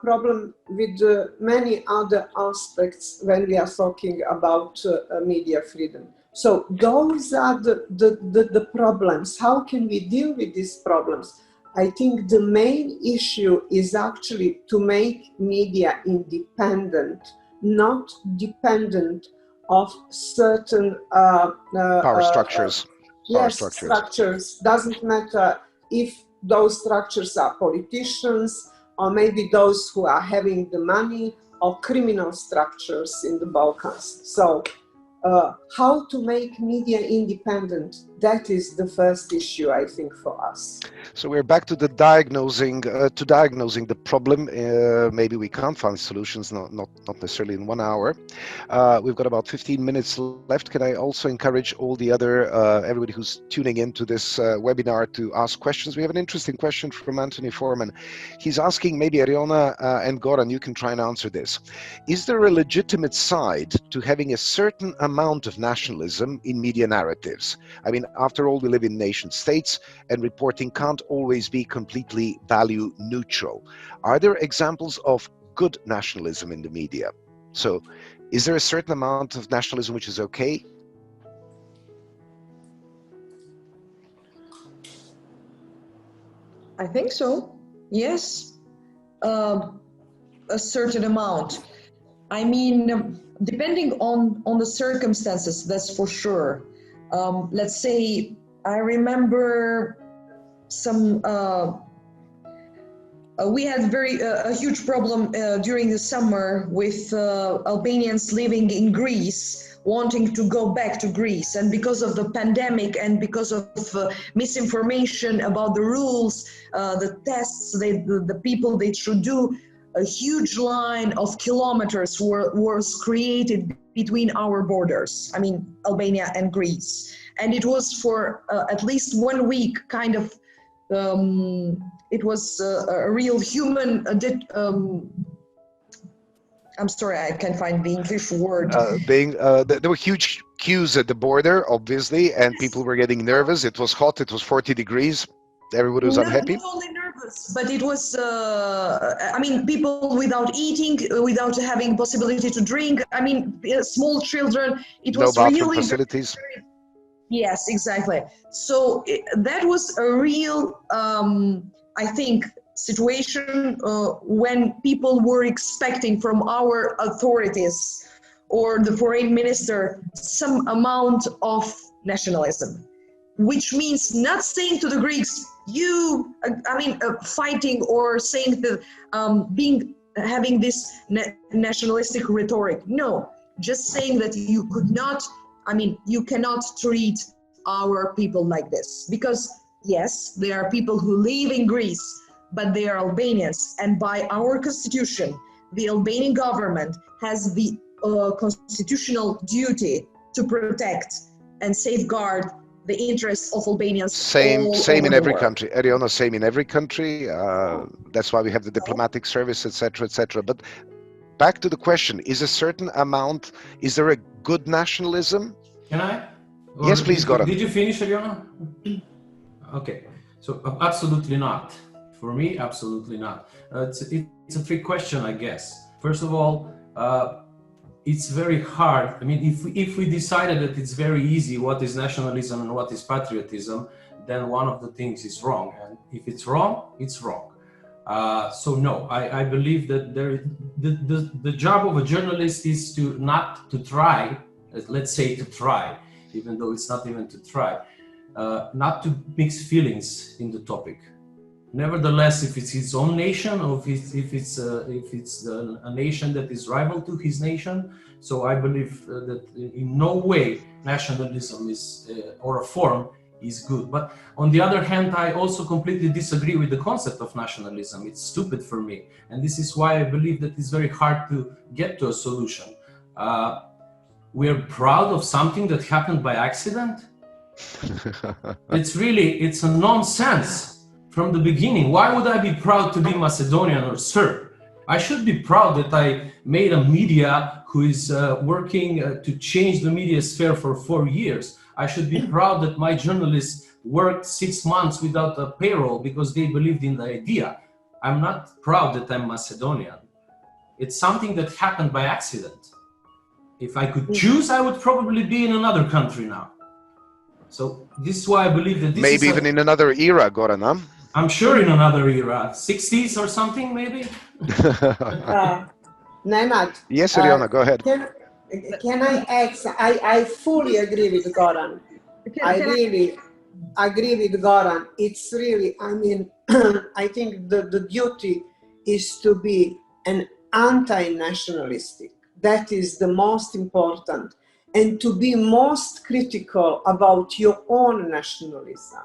problem with many other aspects when we are talking about media freedom. So those are the problems. How can we deal with these problems? I think the main issue is actually to make media independent, not dependent of certain power structures. Structures. Doesn't matter if those structures are politicians, or maybe those who are having the money, or criminal structures in the Balkans. So how to make media independent, that is the first issue, I think, for us. So we're back to the diagnosing the problem. Maybe we can't find solutions, not necessarily in 1 hour. We've got about 15 minutes left. Can I also encourage all the other, everybody who's tuning into this webinar to ask questions? We have an interesting question from Anthony Foreman. He's asking, maybe Ariona and Goran, you can try and answer this. Is there a legitimate side to having a certain amount of nationalism in media narratives? I mean, after all, we live in nation states, and reporting can't always be completely value neutral. Are there examples of good nationalism in the media? So is there a certain amount of nationalism which is okay? I think so. Yes, a certain amount. I mean, depending on the circumstances, that's for sure. Let's say I remember some. We had a huge problem during the summer with Albanians living in Greece wanting to go back to Greece, and because of the pandemic and because of misinformation about the rules, the tests, the people they should do, a huge line of kilometers was created between our borders, I mean Albania and Greece, and it was for at least 1 week kind of it was a real human I'm sorry, I can't find the English word. There were huge queues at the border, obviously, and people were getting nervous. It was hot. It was 40 degrees. Everybody was unhappy. Not only nervous, but it was, I mean, people without eating, without having possibility to drink. I mean, small children. It was no bathroom really facilities. Yes, exactly. So that was a real, I think, situation when people were expecting from our authorities or the foreign minister some amount of nationalism, which means not saying to the Greeks, you, fighting or saying that having this nationalistic rhetoric. No, just saying that you could not, you cannot treat our people like this, because yes, there are people who live in Greece, but they are Albanians, and by our constitution, the Albanian government has the constitutional duty to protect and safeguard the interests of Albanians. Same in every country, Ariana. Same in every country. That's why we have the diplomatic service, etc., etc. But back to the question: is a certain amount? Is there a good nationalism? Can I? Or yes, please, Goran. Did you finish, Ariana? Okay. So absolutely not. For me, absolutely not. It's a trick question, I guess. First of all, it's very hard. I mean, if we decided that it's very easy what is nationalism and what is patriotism, then one of the things is wrong. And if it's wrong, it's wrong. So no, I believe that the job of a journalist is to not to try, let's say to try, even though it's not even to try, not to mix feelings in the topic. Nevertheless, if it's his own nation, or if it's a nation that is rival to his nation, so I believe that in no way nationalism is or a form is good. But on the other hand, I also completely disagree with the concept of nationalism. It's stupid for me, and this is why I believe that it's very hard to get to a solution. We're proud of something that happened by accident. It's a nonsense. From the beginning, why would I be proud to be Macedonian or Serb? I should be proud that I made a media who is working to change the media sphere for 4 years. I should be proud that my journalists worked 6 months without a payroll because they believed in the idea. I'm not proud that I'm Macedonian. It's something that happened by accident. If I could choose, I would probably be in another country now. So this is why I believe that this maybe even in another era, Goran, huh? I'm sure in another era, 60s or something, maybe. Nenad. Yes, Ariana, go ahead. Can I add? I fully agree with Goran. I really agree with Goran. It's really, I think the duty is to be an anti-nationalistic. That is the most important. And to be most critical about your own nationalism.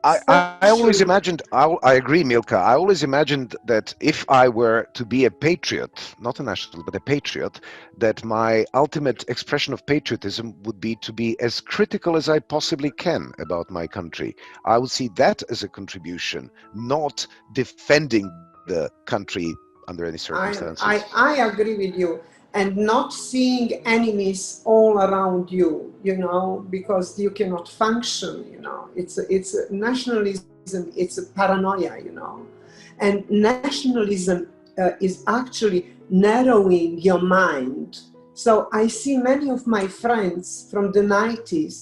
I always imagined, I agree, Milka, I always imagined that if I were to be a patriot, not a nationalist, but a patriot, that my ultimate expression of patriotism would be to be as critical as I possibly can about my country. I would see that as a contribution, not defending the country under any circumstances. I agree with you. And not seeing enemies all around you, because you cannot function, It's nationalism, it's a paranoia, And nationalism is actually narrowing your mind. So I see many of my friends from the 90s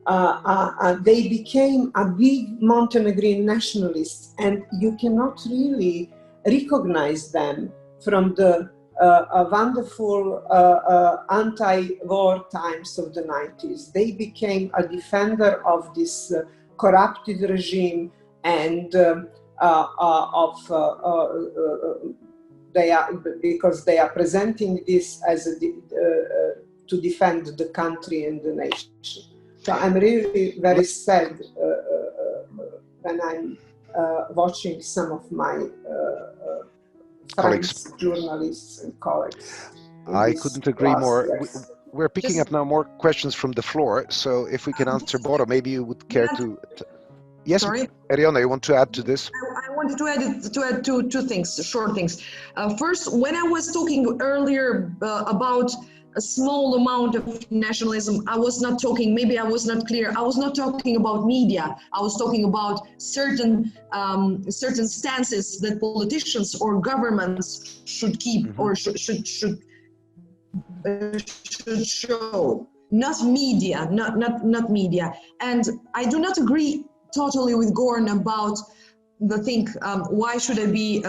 they became a big Montenegrin nationalists, and you cannot really recognize them from the wonderful anti-war times of the 90s. They became a defender of this corrupted regime, and because they are presenting this as to defend the country and the nation. So I'm really very sad when I'm watching some of my friends, journalists and colleagues. I couldn't agree more. Years. We're picking up now more questions from the floor. So if we can answer Boro, maybe you would care to... Yes, Sorry? Eriona, you want to add to this? I wanted to add two things, short things. First, when I was talking earlier about a small amount of nationalism, I was not talking, maybe I was not clear, I was not talking about media. I was talking about certain stances that politicians or governments should keep or should show. Not media, not media. And I do not agree totally with Goran about the thing, why should I be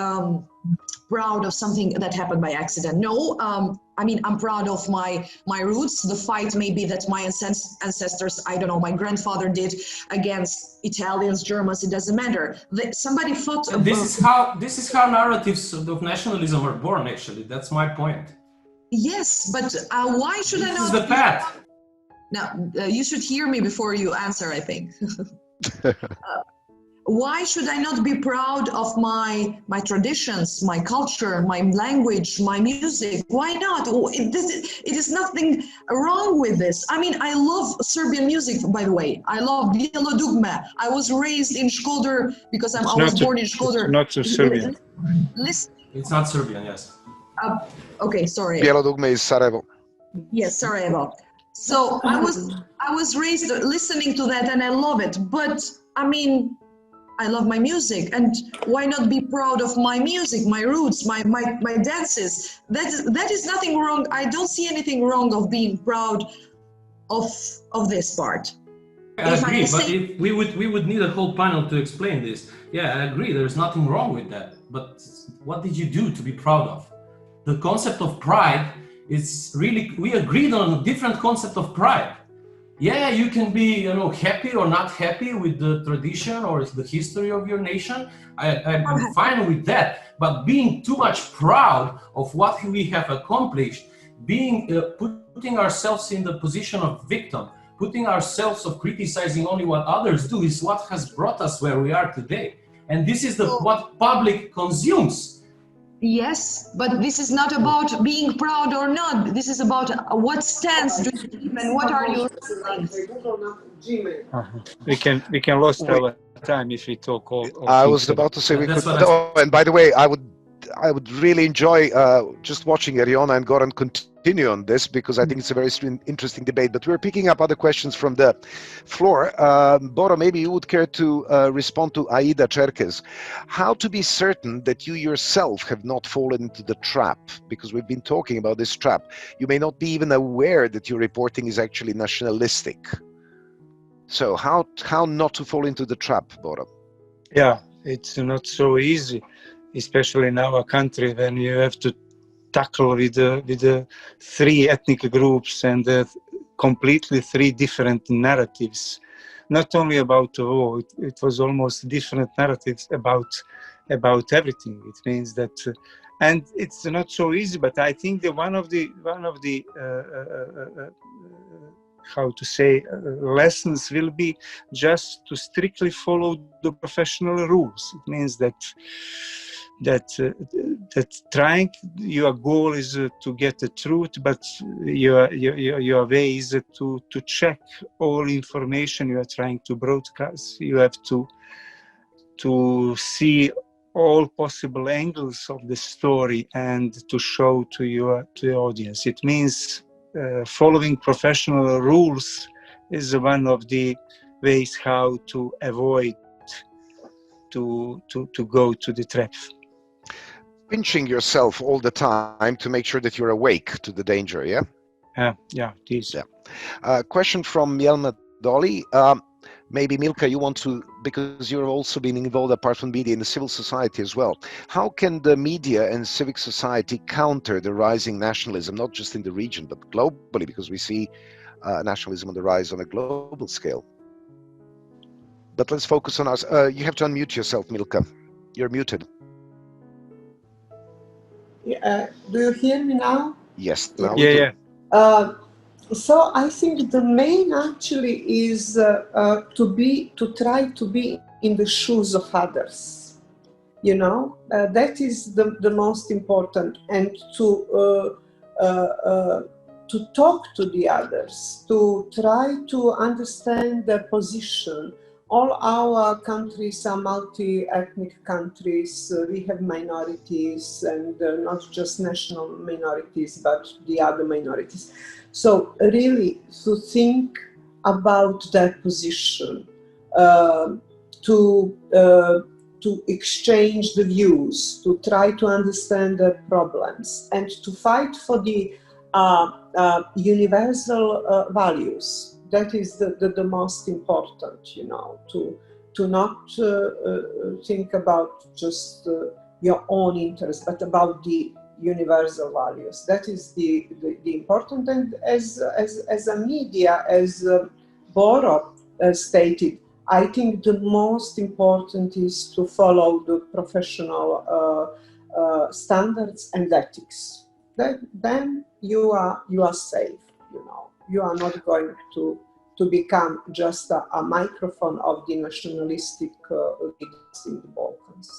proud of something that happened by accident? No, I mean, I'm proud of my roots. The fight maybe that my ancestors, I don't know, my grandfather did against Italians, Germans, it doesn't matter. Somebody fought. This is how narratives of nationalism are born, actually. That's my point. Yes, but why should I not? This is the path. Now, you should hear me before you answer, I think. Why should I not be proud of my traditions, my culture, my language, my music? Why not? It is nothing wrong with this. I mean, I love Serbian music, by the way. I love Bijelo Dugme. I was raised in Shkodër because I was born in Shkodër. Not so Serbian. Listen. It's not Serbian, yes. Okay, sorry. Bijelo Dugme is Sarajevo. Yes, Sarajevo. So I was raised listening to that, and I love it. But I mean, I love my music, and why not be proud of my music, my roots, my dances? That is nothing wrong. I don't see anything wrong of being proud of this part. I agree, but if we would need a whole panel to explain this. Yeah, I agree. There's nothing wrong with that. But what did you do to be proud of? The concept of pride is really, we agreed on a different concept of pride. Yeah, you can be, happy or not happy with the tradition or the history of your nation. I'm fine with that. But being too much proud of what we have accomplished, putting ourselves in the position of victim, putting ourselves of criticizing only what others do is what has brought us where we are today. And this is what public consumes. Yes, but this is not about being proud or not. This is about what stance do you keep and what are your feelings. We can lose our time if we talk all I was about to say we could. And by the way, I would really enjoy just watching Eriona and Goran continue on this, because I think it's a very interesting debate. But we're picking up other questions from the floor. Boro, maybe you would care to respond to Aida Cherkes. How to be certain that you yourself have not fallen into the trap? Because we've been talking about this trap. You may not be even aware that your reporting is actually nationalistic. So how not to fall into the trap, Boro? Yeah, it's not so easy, especially in our country when you have to tackle with the three ethnic groups and completely three different narratives. Not only about the war, it was almost different narratives about everything. It means that, and it's not so easy. But I think that one of the how to say lessons will be just to strictly follow the professional rules. It means that trying, your goal is to get the truth, but your way is to check all information you are trying to broadcast. You have to see all possible angles of the story and to show to the audience. It means following professional rules is one of the ways how to avoid to go to the trap. Pinching yourself all the time to make sure that you're awake to the danger, yeah? Yeah, it is. Yeah. Question from Jelma Dolly. Maybe Milka, you want to, because you've also been involved apart from media in the civil society as well. How can the media and civic society counter the rising nationalism, not just in the region, but globally, because we see nationalism on the rise on a global scale? But let's focus on us. You have to unmute yourself, Milka. You're muted. Do you hear me now? Yes, now we do. Yeah. So I think the main actually is to try to be in the shoes of others. You know, that is the most important, and to talk to the others, to try to understand their position. All our countries are multi-ethnic countries. We have minorities, and not just national minorities, but the other minorities. So really to think about their position, to exchange the views, to try to understand their problems, and to fight for the universal values. That is the most important, you know, to not think about just your own interest, but about the universal values. That is the important. And as a media, as Boro stated, I think the most important is to follow the professional standards and ethics. Then you are safe. You know, you are not going to become just a microphone of the nationalistic leaders in the Balkans.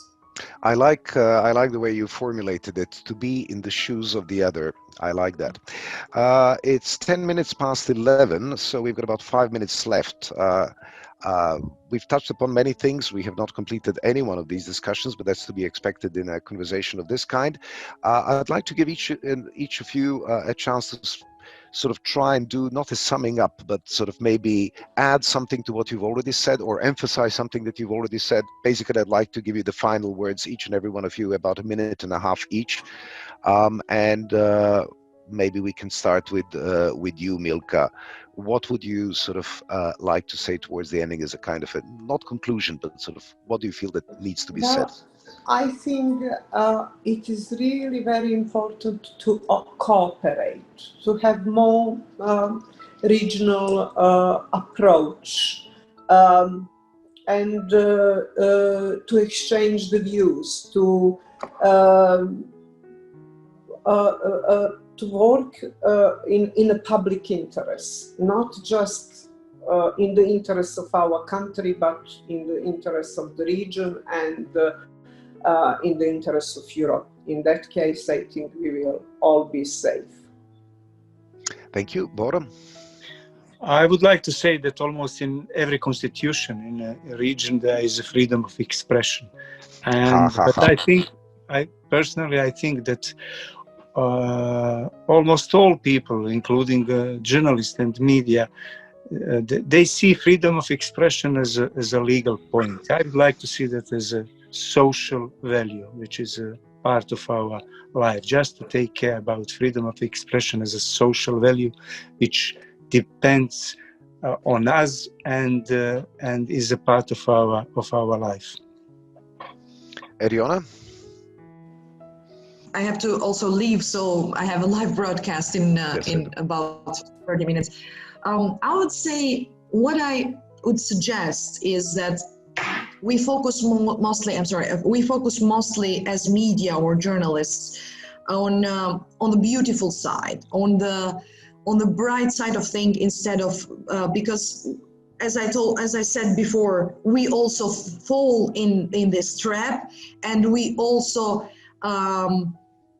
I like the way you formulated it, to be in the shoes of the other. I like that. It's 10 minutes past 11, so we've got about 5 minutes left. We've touched upon many things. We have not completed any one of these discussions, but that's to be expected in a conversation of this kind. I'd like to give each of you a chance to sort of try and do not a summing up, but sort of maybe add something to what you've already said or emphasize something that you've already said. Basically, I'd like to give you the final words, each and every one of you, about 1.5 minutes each. Maybe we can start with you, Milka. What would you sort of like to say towards the ending as a kind of a, not conclusion, but sort of what do you feel that needs to be said? I think it is really very important to cooperate, to have more regional approach, and to exchange the views, to work in a public interest, not just in the interest of our country, but in the interest of the region and in the interest of Europe. In that case, I think we will all be safe. Thank you. Bora? I would like to say that almost in every constitution in a region there is a freedom of expression, but I think, I think that almost all people, including journalists and media, they see freedom of expression as a legal point. I would like to see that as a social value, which is a part of our life. Just to take care about freedom of expression as a social value, which depends on us and is a part of our life. Eriona? I have to also leave, so I have a live broadcast in about 30 minutes. I would say what I would suggest is that we focus mostly as media or journalists on the beautiful side, on the bright side of things, instead of because as I said before, we also fall in this trap, and we also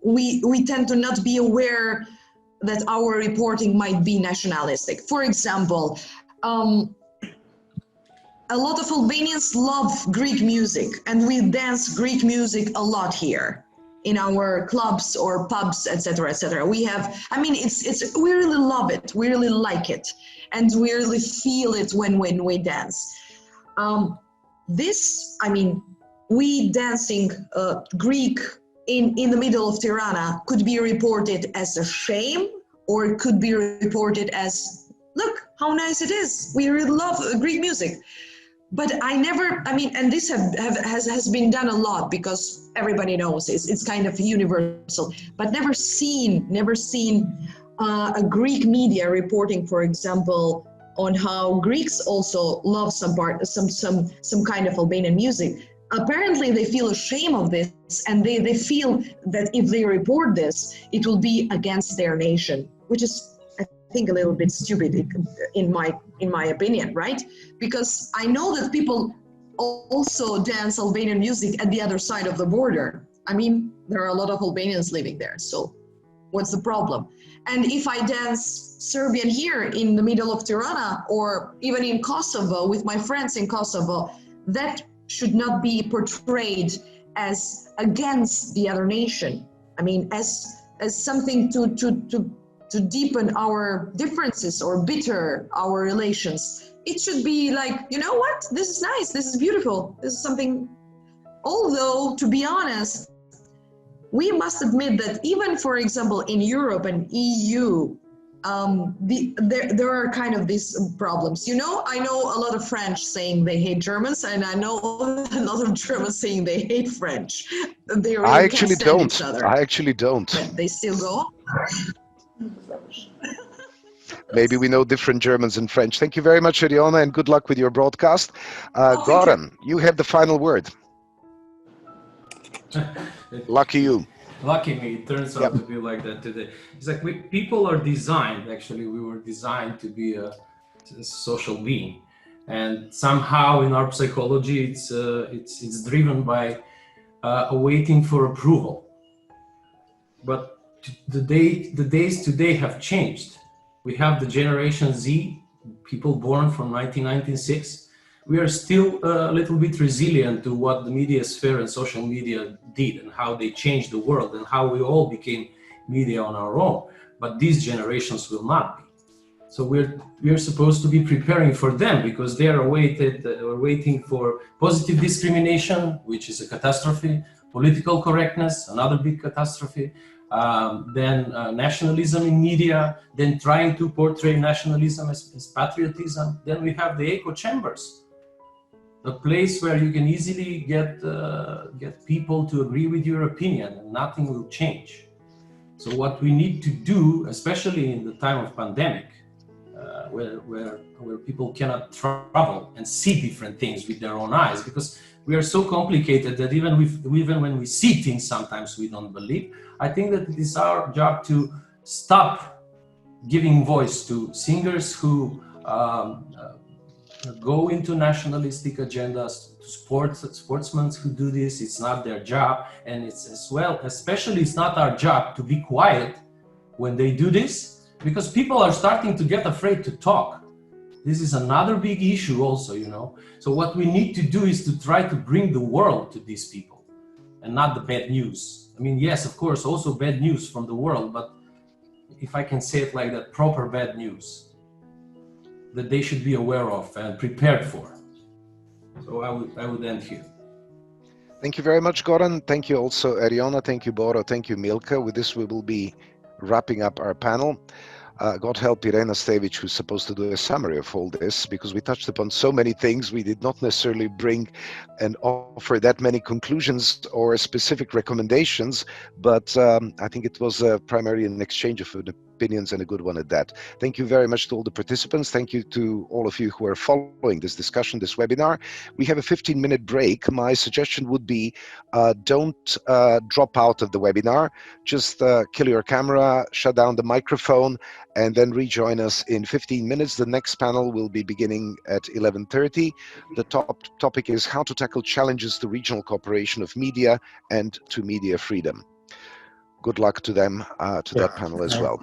we tend to not be aware that our reporting might be nationalistic. For example, a lot of Albanians love Greek music, and we dance Greek music a lot here in our clubs or pubs, etc., etc. We have, I mean, we really love it, we really like it, and we really feel it when we dance. We dancing Greek in the middle of Tirana could be reported as a shame, or it could be reported as, look, how nice it is. We really love Greek music. But I never, I mean, and this has been done a lot because everybody knows it's kind of universal, but never seen a Greek media reporting, for example, on how Greeks also love some kind of Albanian music. Apparently they feel ashamed of this, and they feel that if they report this, it will be against their nation, which is, I think, a little bit stupid in my opinion, right? Because I know that people also dance Albanian music at the other side of the border. I mean, there are a lot of Albanians living there, so what's the problem? And if I dance Serbian here in the middle of Tirana, or even in Kosovo with my friends in Kosovo, that should not be portrayed as against the other nation. I mean, as something to deepen our differences or bitter our relations. It should be like, you know what? This is nice. This is beautiful. This is something. Although, to be honest, we must admit that even, for example, in Europe and EU, there are kind of these problems. You know, I know a lot of French saying they hate Germans, and I know a lot of Germans saying they hate French. They really I actually can't stand don't. each other. I actually don't. But they still go. Maybe we know different Germans and French. Thank you very much, Eriona, and good luck with your broadcast. Thank Goran, you have the final word. Lucky you. Lucky me, it turns out to be like that today. It's like people are designed, actually, we were designed to be a social being. And somehow in our psychology, it's driven by waiting for approval. But the days today have changed. We have the Generation Z, people born from 1996. We are still a little bit resilient to what the media sphere and social media did and how they changed the world and how we all became media on our own. But these generations will not be. So we're supposed to be preparing for them because they are waiting for positive discrimination, which is a catastrophe, political correctness, another big catastrophe, then nationalism in media, then trying to portray nationalism as patriotism. Then we have the echo chambers, a place where you can easily get people to agree with your opinion and nothing will change. So what we need to do, especially in the time of pandemic, where people cannot travel and see different things with their own eyes, because we are so complicated that even when we see things, sometimes we don't believe. I think that it is our job to stop giving voice to singers who go into nationalistic agendas, to sportsmen who do this. It's not their job, and it's as well, especially it's not our job to be quiet when they do this, because people are starting to get afraid to talk. This is another big issue also, you know. So what we need to do is to try to bring the world to these people and not the bad news. I mean, yes, of course, also bad news from the world, but if I can say it like that, proper bad news that they should be aware of and prepared for. So I would end here. Thank you very much, Goran. Thank you also, Eriona. Thank you, Boro. Thank you, Milka. With this, we will be wrapping up our panel. God help Irena Stevic, who's supposed to do a summary of all this, because we touched upon so many things. We did not necessarily bring and offer that many conclusions or specific recommendations, but I think it was primarily an exchange of opinions, and a good one at that. Thank you very much to all the participants. Thank you to all of you who are following this discussion, this webinar. We have a 15-minute break. My suggestion would be don't drop out of the webinar. Just kill your camera, shut down the microphone, and then rejoin us in 15 minutes. The next panel will be beginning at 11:30. The topic is how to tackle challenges to regional cooperation of media and to media freedom. Good luck to them, to that panel as well.